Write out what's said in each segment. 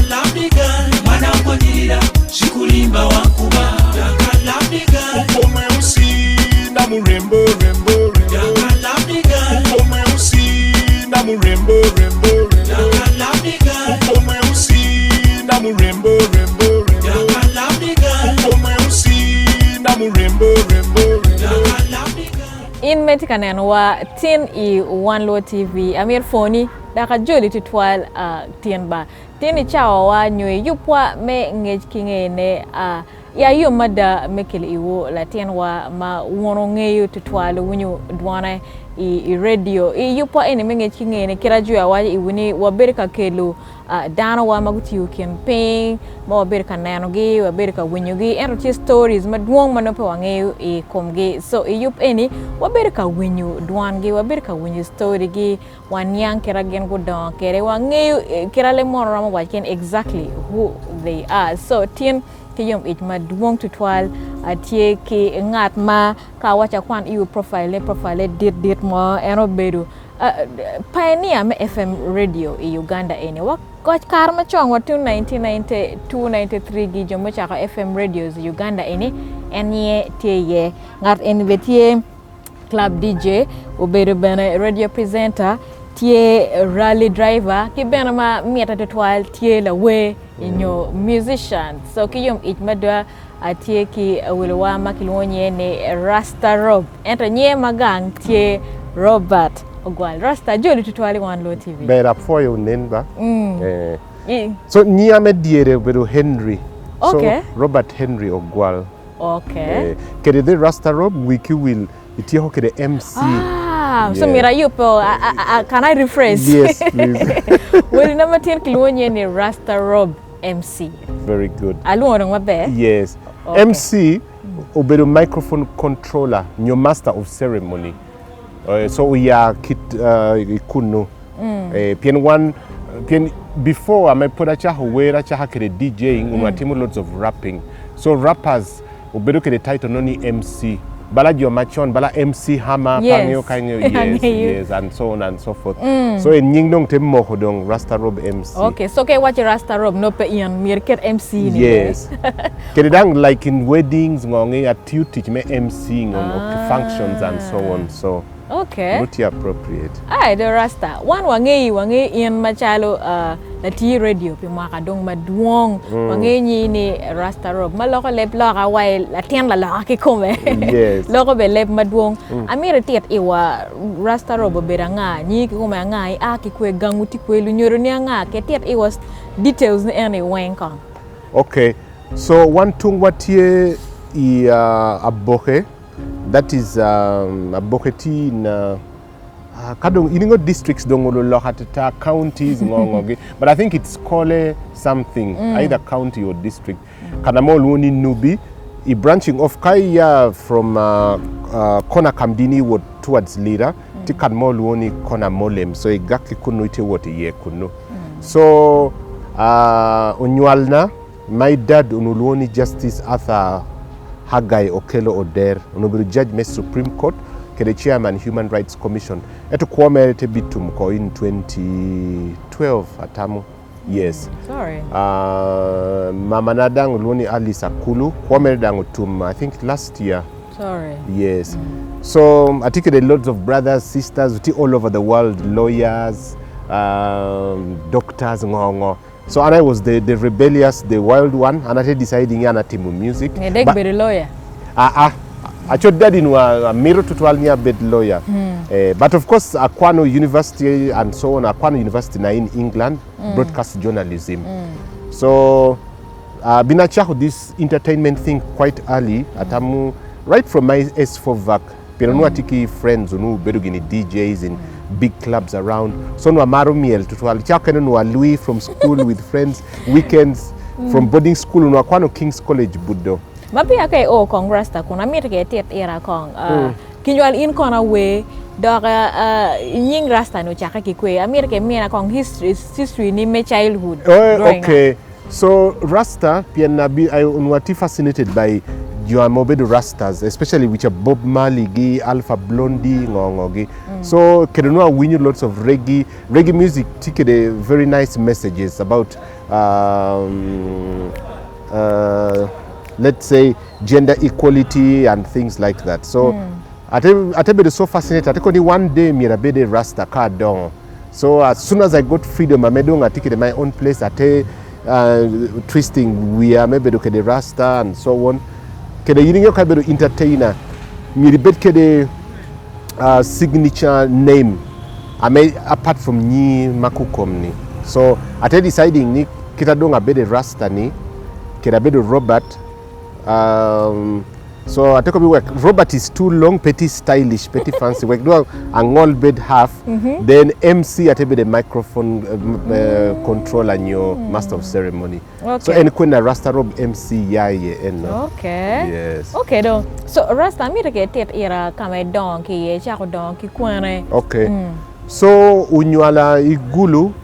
love the girl manaponirira shikulimba wankuba Daga love the girl Ukome usi na murembo rembo Daga love the girl Ukome usi na murembo rembo Daga love the girl Ukome usi na murembo rembo Daga love the girl Ukome usi na murembo rembo Daga love the girl In metikanen wa tin I One Low TV amir foni daka joli titwal tin ba tini chawa wa nywe yupwa me ngej kingene ya yu mada mekele iwo la tin wa ma wono ngeyu titwal wunyu dwana I radio yupwa ene me ngej kingene kira juya wa iwini wa berka kelo dana wa maguti you campaign ma wa berka nano gi wa berka wunyu gi and stories ma duong manope wa ngeyu komgi so yup eni wa berka wunyu dwan gi wa berka wunyu story gi wan yang kira gen go don kere wa ngeyu kira le mon rama wa ken exactly who they are so tin kiyom it ma duong tutwal atie ki ngat ma ka wacha kwan you profile dit mo eno bedu pioneer me FM radio in Uganda ene wa koch karma chong wa 1992-93 gi jomo chaka FM radios Uganda ene enye tie ngat envetie club DJ obedo bene radio presenter tie rally driver ki bene ma mieta tetwal tie la we inyo musician so ki yom it madwa atie ki wilwa makilonye ne Rasta Rob enta nye magang tie Robert Ogwal Rasta joli tutwali One Low TV Bera for you nenba so niya mediere bedo Henry okay. So Robert Henry Ogwal okay kede the Rasta Rob wiki will iti ho kede MC so mira yupo can I rephrase yes please well number 10 kilonye ni Rasta Rob MC very good aluoro mabe yes okay. MC obedo microphone controller your master of ceremony so we are kit ikuno pien before I put cha wera cha kede DJing umatimu lots of rapping so rappers obedo kede title noni MC bala jo machon bala MC Hammer yes. kanyo yes and so on and so forth so en nying dong tem mo dong Rasta Rob MC okay so ke watch Rasta Rob no pe ian mirket MC ni yes kede dang like in weddings ngonge at you teach me MC on functions and so on so okay not appropriate the Rasta one wange ian machalo la ti radio pe maka dong maduong wange ni Rasta Rob maloko lep loka while la tien la ki kome yes loko be lep maduong amira tiet iwa Rasta Rob beranga ni ki kome nga ki kwe ganguti kwe lu nyoro ni nga ke tiet iwa details ni ene wenka okay so one tung watie I aboke that is aboketi na kadong iningo districts dongolo lohatata counties ngongoge but I think it's called something either county or district kanamol woni nubi I branching off kaya from kona kamdini ward towards Lira ti kanmol woni kona molem so igaki kunu ite wote ye kunu so onyualna my dad onulwoni Justice Arthur Hagai Okelo Oder onobiru judge me Supreme Court kede chairman Human Rights Commission eto kwome te bitum ko in 2012 atamu yes sorry mama nadang loni Alice Akulu kwome dango tum I think last year sorry yes so I think there are lots of brothers sisters all over the world lawyers doctors ngongo so and I was the rebellious, the wild one, and I deciding yana timu music. But be lawyer. I chose that in a mirror to 12 year bed lawyer. But of course, Aquano University and so on, Aquano University na in England, broadcast journalism. So, binachaho this entertainment thing quite early. Atamu right from my S4 vac. Pero tiki friends unu bedugini DJs in big clubs around. So no amaro miel tutwali chakeno no Louis from school with friends weekends from boarding school no akwano King's College Buddo. Mapi akai o Congress ta kuna mi take tiet era kong kinwal in kona we doga nying Rasta no chaka kikwe America miena kong history ni me childhood. Oh, okay. So Rasta pianabi I unwati fascinated by you are mobedu rastas, especially which are Bob Marley gi Alpha Blondie ngongogi. So kedunwa win lots of reggae music tikede very nice messages about let's say gender equality and things like that. So atebe so fascinated. Ateko one day mirabede rasta cardon. So as soon as I got freedom, I made a ticket in my own place. Twisting, we are maybe the rasta and so on. Kede yiningo kabedo entertainer. Miribet kede signature name. I made apart from ni makukomni. So ate deciding ni kita donga bede rasta ni, kita bedo Robert. So I take a work. Robert is too long, petty stylish, petty fancy. We do a ngol bed half. Then MC at the microphone control and your master of ceremony. Okay. So any kind of Rasta Rob MC Okay. Yes. Okay though. So Rasta mi take era kame donkey chako donkey kwane. Okay. So unyala igulu,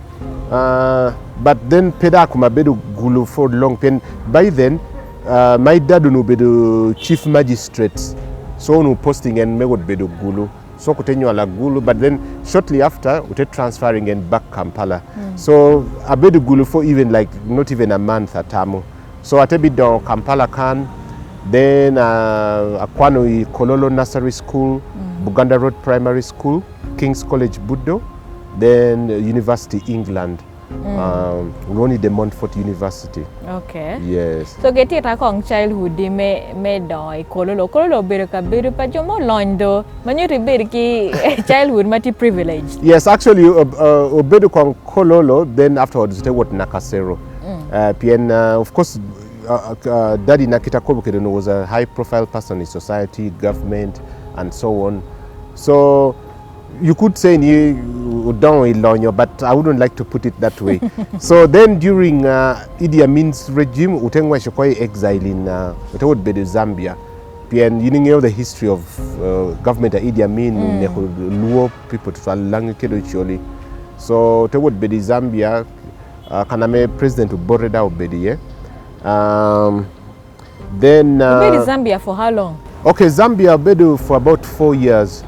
but then peda kuma bedu gulu for long pen. By then. My dad no be the chief magistrate, so no posting and me would be the gulu. So continue ala gulu, but then shortly after we transferring and back Kampala. So I be the gulu for even like not even a month at Tamu. So I take it down Kampala can, then Akwano Kololo Nursery School, Buganda Road Primary School, King's College Buddo, then University England. Ronnie de Montfort University. Okay. Yes. So get it akong childhood di me doi kololo beruka berupa jomo londo manyuri beriki childhood mati privileged. Yes, actually obedu kong kololo, then afterwards they what Nakasero. Of course Daddy Nakita Kobukedeno was a high profile person in society, government and so on. So you could say but I wouldn't like to put it that way. So then during Idi Amin's regime, Utengwa Shokoi exile in Zambia. And you know the history of government Idi Amin, Luo people to Langekedo. So it would be Zambia, Kaname president of Boreda Obedi. Then Zambia for how long? Okay, Zambia Bedu for about 4 years.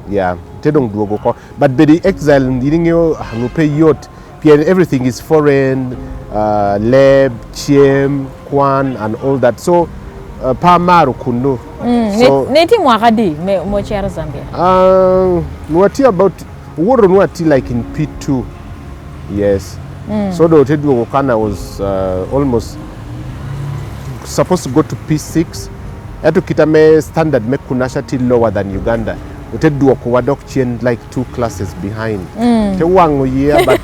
Yeah. But the exile, you pay yacht, everything is foreign, lab, chiem, kwan, and all that. So, Pamaru kuno. Neti mwakadi mo chera Zambia. Nwati about woro nwati like in P2, yes. So the Otedu Wakana was almost supposed to go to P6. Eto kitame standard me kunasha till lower than Uganda. Like 2 classes behind. But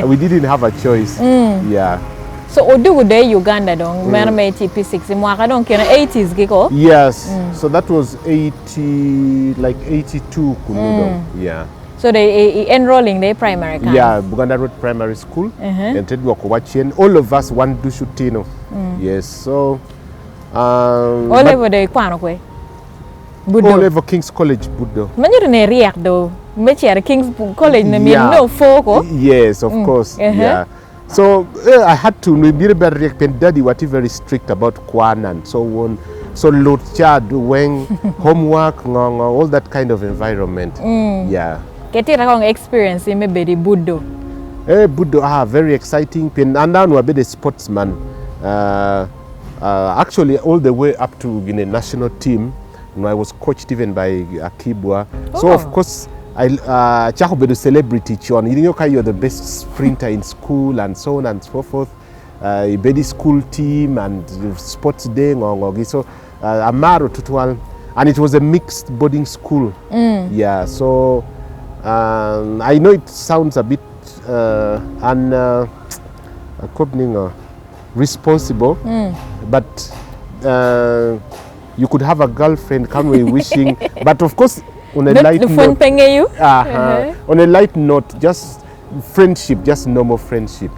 we didn't have a choice. Yeah. So Odu de Uganda dong merme TP6 mwaka dong kena 80s giko. Yes. So that was 82 kunudong. Yeah. So they enrolling the primary camp. Yeah, Buganda Road Primary School. And Tedwakowachien. All of us one do shutino. Yes. So all over the Kwanokwe. All over King's College Buddo. Manyu ne react though. Mechi King's College na mean no foko. Yes, of course. Yeah. So I had to react. Daddy was very strict about Kwan and so on. So lot chad when homework all that kind of environment. Yeah. Get it wrong experience in maybe Buddo. Buddo very exciting. And now we be the sportsman. Actually all the way up to the national team. I was coached even by Akibwa. So of course, I the celebrity chon. You're the best sprinter in school and so on and so forth. The school team and sports day. So Amaro Tutual, and it was a mixed boarding school. Yeah. So I know it sounds a bit responsible, but. You could have a girlfriend, come away wishing, but of course, on a light note, on a light note, just friendship, just normal friendship.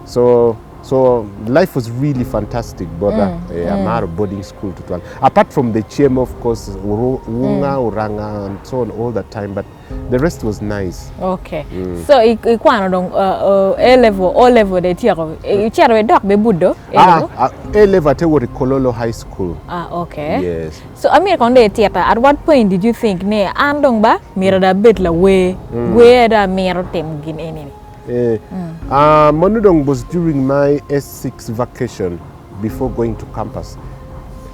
So So life was really fantastic, brother. I'm out of boarding school to 12. Apart from the chem, of course, Wunga, Uranga, and so on all the time, but the rest was nice. Okay. So ikwano dong A level, O level de tiaro. Tiaro e dok be budo. A level te wori Kololo High School. Okay. Yes. So Amir konde theater. At what point did you think ne andong ba mira da bit la we da mira tem gin enini? Monudong was during my S6 vacation before going to campus.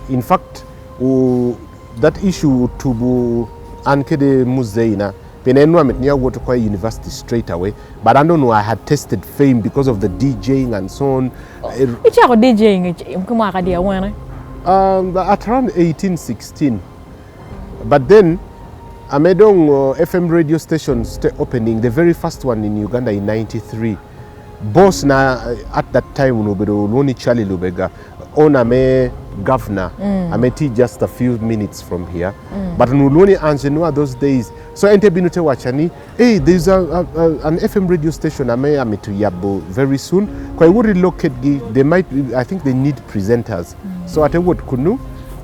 In fact, that issue to ankede muzeina penenwa metnia go to Kwa University straight away, but I don't know, I had tasted fame because of the DJing and so on. Which are DJing mkumaka dia wana? At around 1816. But then Amedong FM radio stations opening, the very first one in Uganda in 93. Boss na at that time Noni Charlie Lubega, owner me governor, Ameti just a few minutes from here. But Nuloni Angenua those days. So ente binute wachani, hey, there's an FM radio station Ametu Yabo very soon. Kwa would relocate, they might, I think they need presenters. So at what kunu.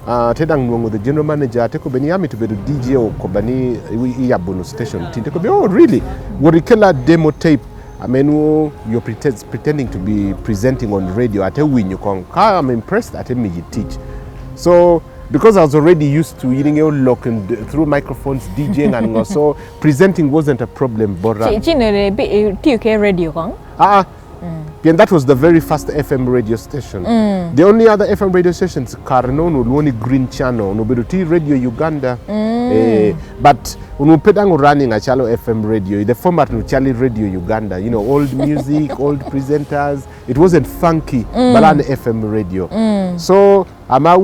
Tedang Nwongo, the general manager, teko Benyami to be the DJ or Kobani Iyabono station. Teko be, oh really? Warikela demo tape. I mean, you're pretending to be presenting on radio. I tell you, I'm impressed. I tell me you teach. So because I was already used to eating a lock and through microphones, DJing and also presenting wasn't a problem. Bora. TUK radio kong? And that was the very first FM radio station. The only other FM radio stations, Karno, only Green Channel, Nobeduti Radio Uganda. But Unupedang running a Chalo FM radio, the format of Charlie Radio Uganda, you know, old music, old presenters. It wasn't funky, but an FM radio. So I'm at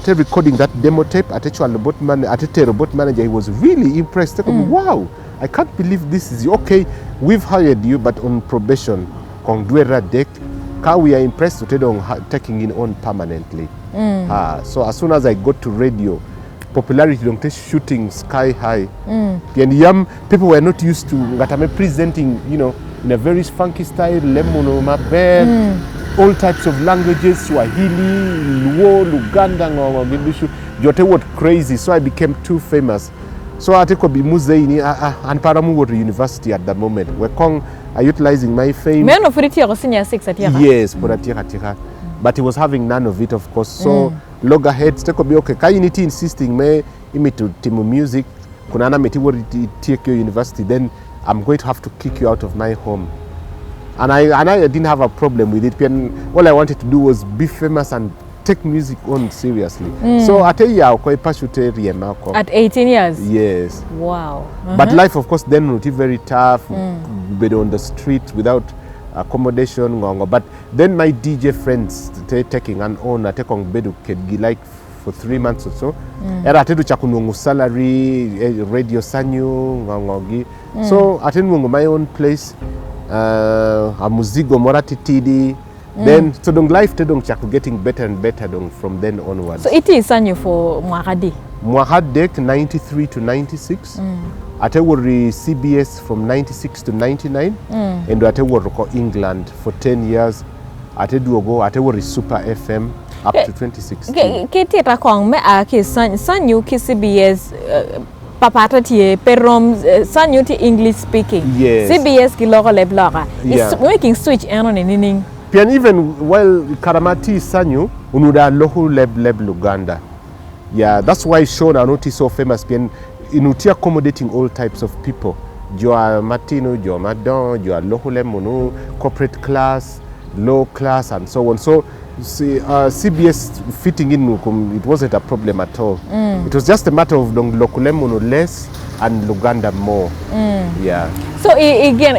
recording that demo tape at a robot manager. He was really impressed. Wow, I can't believe this is okay. We've hired you, but on probation. Deck, we are impressed to taking it on permanently. So as soon as I got to radio, popularity don't shooting sky high. And people were not used to presenting, you know, in a very funky style, Lemono, Mabe, all types of languages, Swahili, Luo, Luganda, Jote what crazy. So I became too famous. So I take be muzeini and Paramu University at the moment. We're utilizing my fame. Yes, but he was having none of it, of course. So loggerheads take be okay. Kainiti insisting me to Timu music. Kunana meti take your university. Then I'm going to have to kick you out of my home. And I didn't have a problem with it. All I wanted to do was be famous and take music on seriously. So at 18 years? Yes. Wow. But life, of course, then was very tough. Be on the street without accommodation. But then my DJ friends taking an owner, take on bedu like for 3 months or so. Era atedu chakunungu salary, radio sanyu, ngongogi. So atedu my own place. A muzigo morati tidi. Then so life getting better and better from then onwards. So it is sanyu for Mwahadi? Mwahadek 93 to 96. Ate wori CBS from 96 to 99. And ate wori England for 10 years. Ate wori Super FM up to 2016. Kete takong me ke sanyu ki CBS papata tie perom sanyu ti English speaking. Yes. CBS ki logo le blogger. It's making switch on nining. Pian even while Karamati Sanyu, unuda lohu leb Luganda. Yeah, that's why Sean Anoti so famous. Pian inuti accommodating all types of people. Joa Martino, Joa Madon, Joa lohu munu, corporate class, low class, and so on. So CBS fitting in, it wasn't a problem at all. It was just a matter of Lokulemono less and Luganda more. Yeah. So again,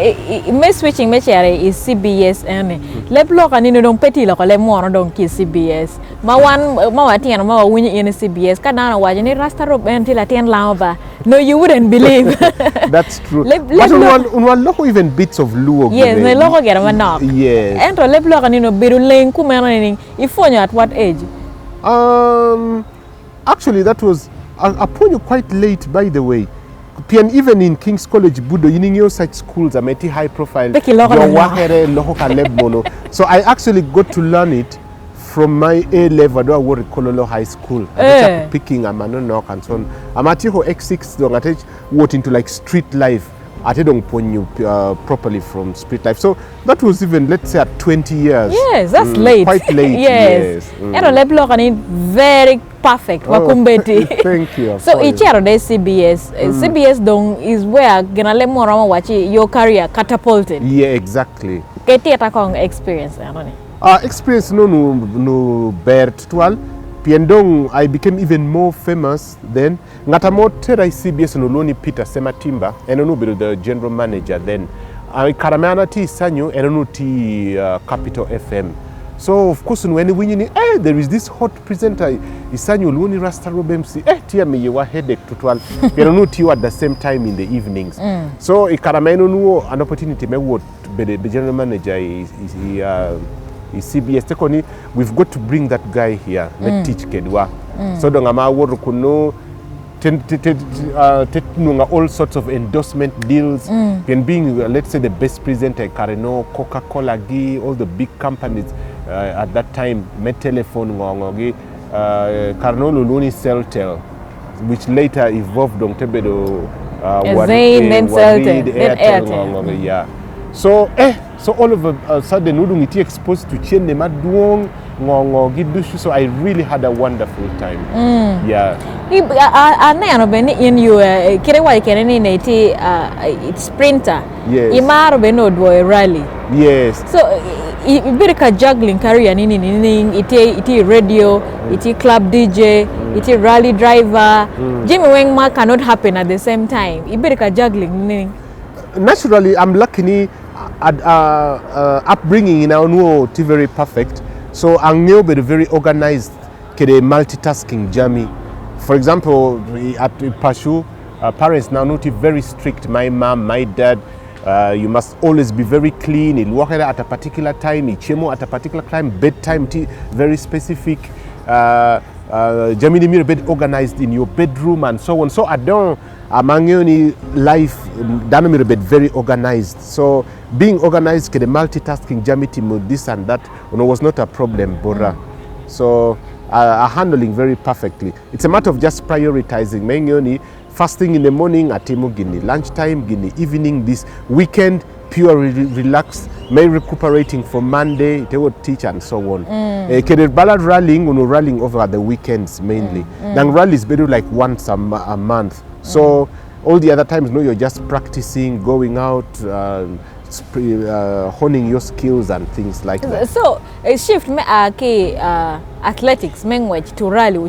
me switching me chere is CBS ene. Le blog anino don peti lo le mo don ki CBS. Ma wati and ma win in CBS. Kana waje ni Rasta Rob MC la ten lava. No, you wouldn't believe. That's true. But unwan loko even bits of Luo. Yes, me loko get a knock. Yes. Ento le blog anino biru len kumena ifonyo at what age? Actually that was upon you quite late, by the way. Pian even in King's College Budo, you such schools are meti high profile. So I actually got to learn it from my A level. Do I work at Kololo High School? Picking a man knock and so on. I'm at X6 don't attach what into like street life. I don't point you properly from street life. So that was even, let's say, at 20 years. Yes, that's late. Quite late. Yes. Very perfect. Thank you. So each year the CBS. CBS dong is where gonna more watch your career catapulted. Yeah, exactly. Get experience. Experience no bear tual. Piendong, I became even more famous then. Ngatamote I CBS no loni Peter Sematimba, and no be the general manager then. I Karamana T Sanyo and no T Capital FM. So of course when we there is this hot presenter Isanyo Loni Rasta Rob MC. Tia me you were headache to twal. No T at the same time in the evenings. So Karamano no an opportunity me would be the general manager is CBS tekoni, we've got to bring that guy here teach kedwa so donga ma woro kuno all sorts of endorsement deals and being let's say the best presenter Carino, Coca-Cola gi all the big companies at that time met telephone ngongogi Carino Luluni Celtel, which later evolved on Tebedo Zain then Celtel then Airtel. Yeah. So all of a sudden we get exposed to change the maduong so I really had a wonderful time. Yeah. In you it's sprinter. Yes. Imaro beno do rally. Yes. So you be juggling career iti radio, iti club DJ, iti rally driver. Jimmy Wengma cannot happen at the same time. You be juggling. Naturally, I'm lucky at upbringing in our new very perfect. So I'm new but very organized, multitasking jammy. For example, at Pashu, parents now not very strict. My mom, my dad, you must always be very clean. In work at a particular time, ichemo at a particular time, bedtime very specific. Jamini Mir bed organized in your bedroom and so on. So I don't among life Danamir bed very organized. So being organized the multitasking jamiti this and that was not a problem, Bora. So handling very perfectly. It's a matter of just prioritizing. Mengoni fasting in the morning at Gini, lunchtime, Gini, evening, this weekend, pure relax, may recuperating for Monday, they would teach and so on. Ballad rallying, rallying over the weekends mainly. Then rallies better like once a month. So all the other times, you're just practicing, going out, honing your skills and things like that. So shift me athletics to rally.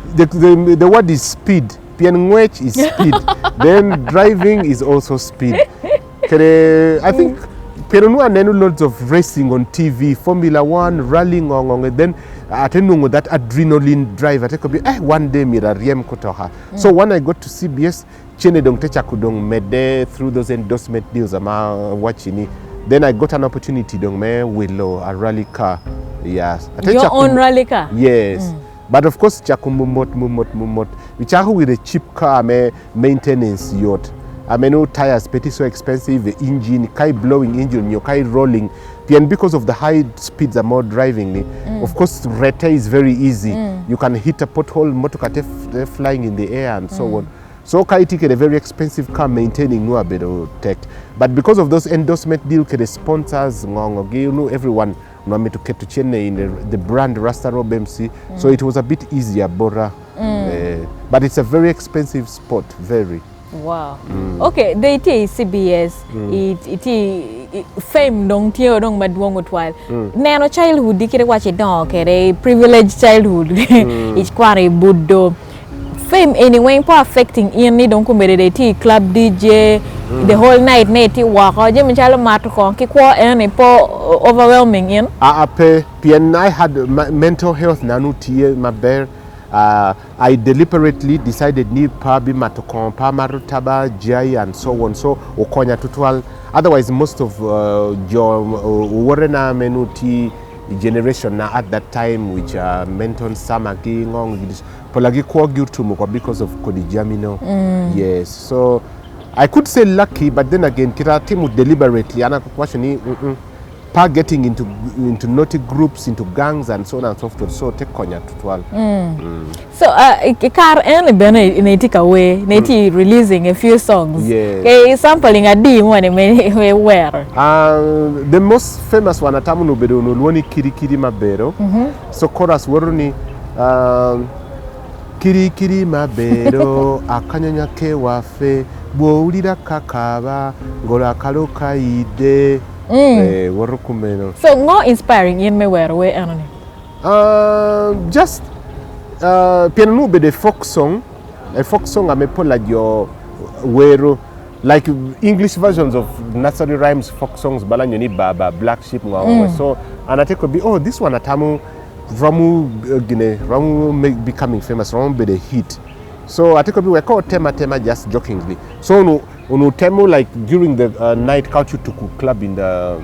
The word is speed. Pianwech is speed. Then driving is also speed. I think Peronu and loads of racing on TV, Formula 1, rallying on then attending with that adrenaline drive. I think one day mira riem kotoha. So when I got to CBS, chene dong techa kudong mede through those endorsement deals ama watching. Then I got an opportunity dong me willow a rally car. Yes. Your own rally car? Yes. But of course, mumot. Which are with a cheap car, maintenance yacht. I mean, no tires, petty so expensive, the engine, kai blowing engine, your kai rolling. And because of the high speeds I'm more driving, of course, rete is very easy. You can hit a pothole, motokate flying in the air and so on. So kai ticket a very expensive car maintaining no bit of tech. But because of those endorsement deal, the sponsors, everyone. Me to get to Chennai in the brand Rasta Rob MC, so it was a bit easier, Bora. But it's a very expensive sport, very. Wow. Okay, the CBS, it fame dong tiyo dong madwong utwal. Nano childhood dikire wache dong kere privileged childhood. It's kware buddo. Fame anyway po affecting ni dong kumere ti club DJ the whole night neti wako je mchala matu ko ki kwa po overwhelming in I had mental health nanu tie maber. I deliberately decided ni pa bi matokon pa marutaba jai and so on, so okonya tutwal. Otherwise most of your warena menuti generation now at that time which menton samagi ngong polagi kwagurtumu because of kodijamino. Yes, so I could say lucky, but then again kita timu deliberately ana kwashini getting into naughty groups, into gangs and so on and so forth. So take konya tutwal. So kar en bene inetika we neti releasing a few songs. Yes. Okay, sampling a dim one me where. The most famous one atamu no bedo no lwoni kiri kiri mabero. So chorus woruni kiri kiri mabero akanyanya ke wafe bwulira kakaba ngola kaloka ide. So more inspiring in me where we anone. Just piano be the folk song. A folk song I may pull like your wero like English versions of nursery rhymes, folk songs, balanyoni baba, black sheep so and I take be this one atamu ramu ramu becoming famous, ramu be the hit. So I take be we call tema just jokingly. So no temo like during the night culture to club in the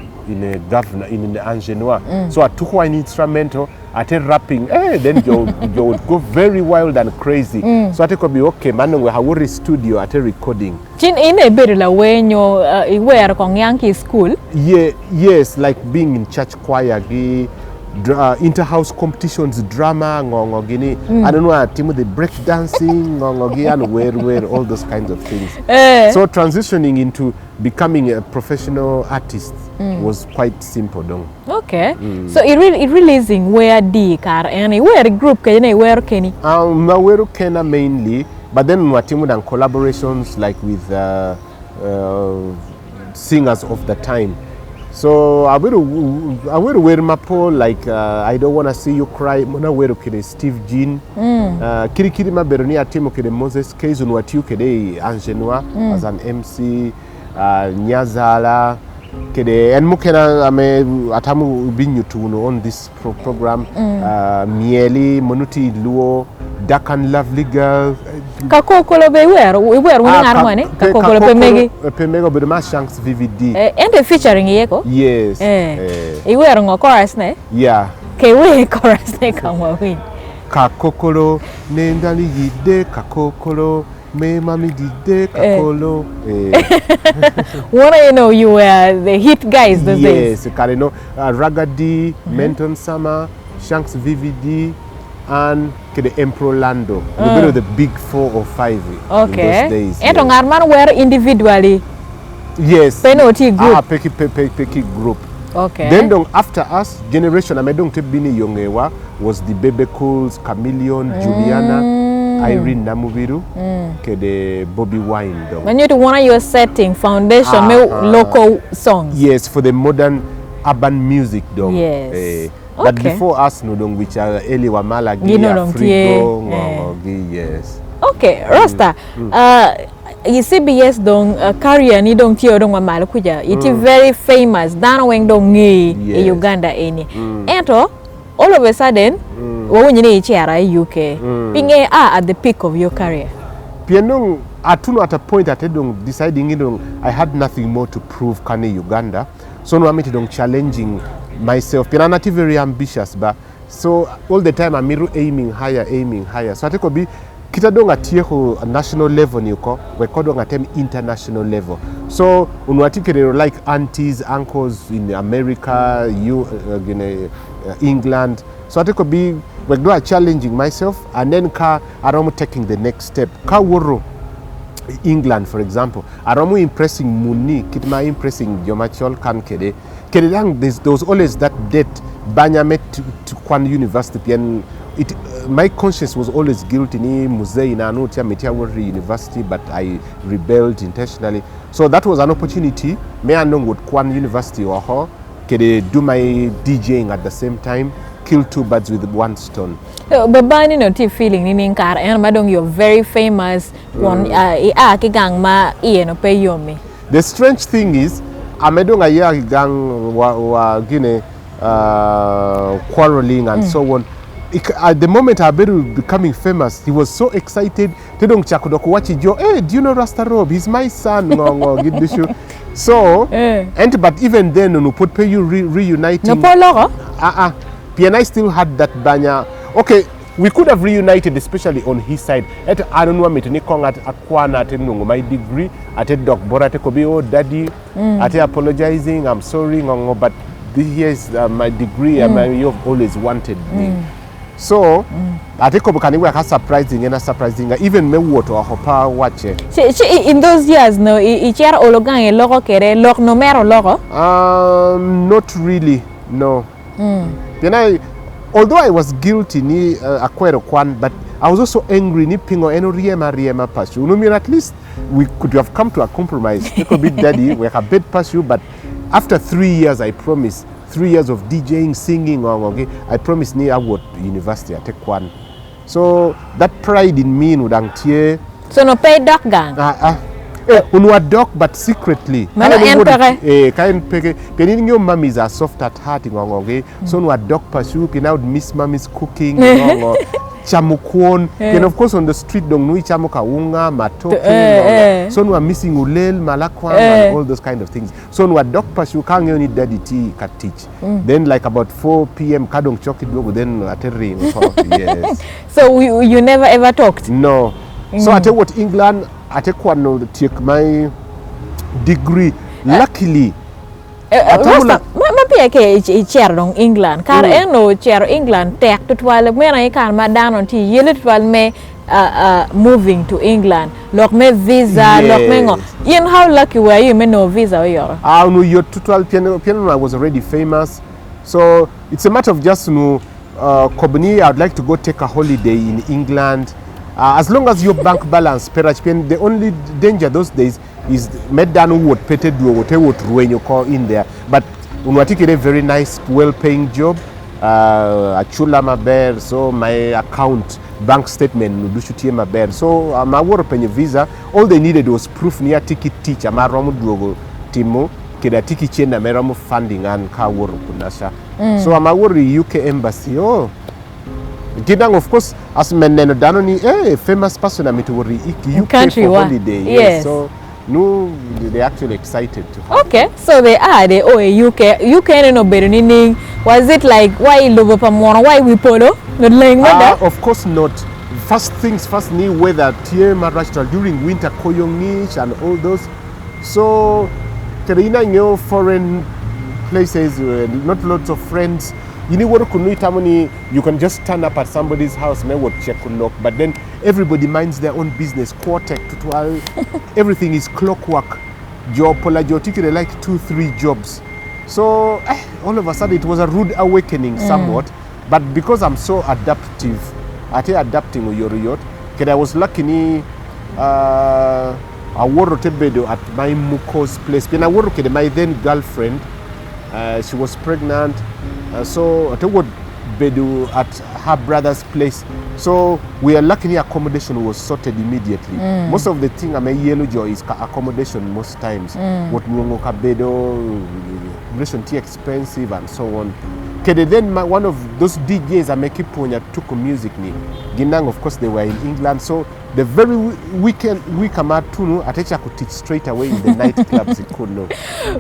governor in the NGENE. So I took one instrumental, I take rapping, then you would go very wild and crazy. So I take be okay, man, we have a studio at a recording. Chin in a bit la when you were con Yankee school. Yeah, yes, like being in church choir, inter-house competitions, drama, ngongogini. I don't know, Timothy break dancing, ngongogi, and where all those kinds of things. So transitioning into becoming a professional artist was quite simple, don't. Okay. So it releasing where D car and where group can where Kenny? Where Kena mainly, but then we teamed and collaborations like with singers of the time. So I will wear my pole like I don't wanna see you cry. Mona wear okay Steve Jean. Kiri kiri ma beroni atimo kede Moses Kaizen watu kede NGENE as an MC. Nyazala kede and mukena ame atamu binyu tuno on this program. Mieli Monuti Luo. Dark and lovely girl. Kakokolo be where winning armane. Kakokolo pe megi. Pe mego be ma Shanks VVD. And the featuring yeko. Yes. You were on a chorus ne? Yeah. Ke we chorus ne come win. Kakokolo nendali yide kakokolo me mami dide kakolo. What you know you were the hit guys those days. Yes, you know Ragadi, Menton Summer, Shanks VVD. And the Emperor Lando, the big 4 or 5 in those days. And on Arman were individually. Yes. Penalty group. Peki group. Okay. Then after us, generation Amedong Tebini Yongewa was the Bebe Cools, Chameleon, Juliana, Irene Namubiru, the Bobby Wine. When you do one of your setting foundation, local songs. Yes, for the modern urban music, dong. Yes. But before us, no, which are Eli Wamala, Frigo, yes. Okay, Rasta. You CBS dong career ni dong tiyo dong Wamala kuja. It is very famous. Dana weng dong ngi Uganda eni. Ento all of a sudden, when you need UK, being at the peak of your career. Pianong at a point at deciding I had nothing more to prove Kane Uganda. So no, I'm challenging myself. I'm not very ambitious, but so all the time I'm aiming higher. So I take be kita donga tieko national level niko, we kodonga tem international level. So unwatikere like aunties, uncles in America, England. So I take be we do challenging myself, and then I'm taking the next step. Woro England, for example, I'm impressing Muni, kitma impressing Jomachol Kankede. There was always that debt. Banyamet to Kwan University, and my conscience was always guilty. Ni Musei na no tia metia University, but I rebelled intentionally. So that was an opportunity. Me and with Kwan University or ho, kede do my DJing at the same time. Kill two birds with one stone. But bani no ti feeling ni car and madong you're very famous. One kigang ma no pay yomi. The strange thing is, amedong a year gang wa gine quarreling and so on. at the moment Abedu becoming famous, he was so excited. Hey, do you know Rasta Rob? He's my son. So, and but even then, no put pay you reuniting. No PNI still had that banya. Okay, we could have reunited, especially on his side. I don't know me to nikong at Akwana at my degree at a doc Borate Kobio, daddy, at apologizing, I'm sorry, but here's my degree and you've always wanted me. So, I think we surprising and surprising. Even me what or hopa watch. In those years, no, ichera ologang logo kere log no mero logo. Not really, no. Then although I was guilty ni acquire kwan, but I was also angry ni pingo eno riema pasu. No mean at least we could have come to a compromise. Take a bit daddy, we have bed pasu, but after 3 years, I promise. 3 years of DJing, singing, okay, I promised ni award university I take one. So that pride in me would antie. So no pay doc gang. Unwa doc but secretly. Mano empere. Kain peke. Penin your mummies are soft at heart okay. So no doc pursue. Pin out miss mummy's cooking. Chamukwon. Then of course on the street don't know chamuka unga matoke. So no missing ulel malakwan and all those kind of things. So no doc pursue can't only daddy tea can teach. Then like about 4 p.m. kadong chocolate logo then at a ring. Yes. So you never ever talked? No. So I tell what England I take one to take my degree. Luckily. Rasta, ma ke chair dong England. Kar no chair England tek to twal me na kan ma down on ti yelet twal me moving to England. Lok me visa, lok me ngo. Ian how lucky were you me no visa yo? No your total piano I was already famous. So it's a matter of just Kobni I'd like to go take a holiday in England. As long as your bank balance the only danger those days is medanu would pete do what when you call in there, but unwatiki a very nice well-paying job achula maber, so my account bank statement do shoot maber, so my work penye visa all they needed was proof near ticket teacher maramu drogo timo kida tiki chenda meramu funding and ka work kunasha. So I'm worry UK embassy Gidang of course as meneno danoni famous person to worry UK country for holiday. Yes. So no they actually excited to have. Okay, so they UK no better was it like why logo pamona why we polo not of course not. First things first ni weather Marashtra during winter koyongish and all those. So Karina foreign places not lots of friends. You know what you can just turn up at somebody's house check lock, but then everybody minds their own business. Quartet to everything is clockwork. Job they like 2-3 jobs. So all of a sudden it was a rude awakening somewhat. But because I'm so adaptive, I take adapting with your yacht. I was lucky I worked at my muco's place. When I worked with my then girlfriend, she was pregnant. So I took Bedu at her brother's place. So we are lucky accommodation was sorted immediately. Most of the thing I'm a yellow joy is accommodation most times. What Mungo Kabedo, relation too expensive and so on. Then one of those DJs I make it when I took music ni. Ginang of course they were in England. So the very week I'm at Tunu, I could teach straight away in the nightclubs in Kuno.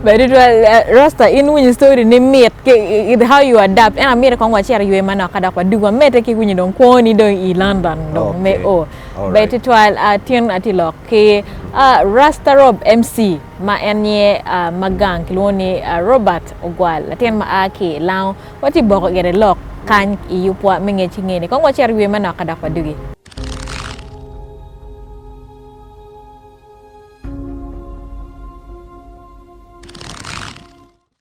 But it was Rasta in when you story name me how you adapt. And I made a conversation you man akada do a meta when you don't kwoni do in London no me but it was tin atilo ke Rasta Rob MC ma enye magang kiloni Robert Ogwal latin ma ake lao what you boko get a lock kan iyupwa menge chingene conversation you man akada dugi.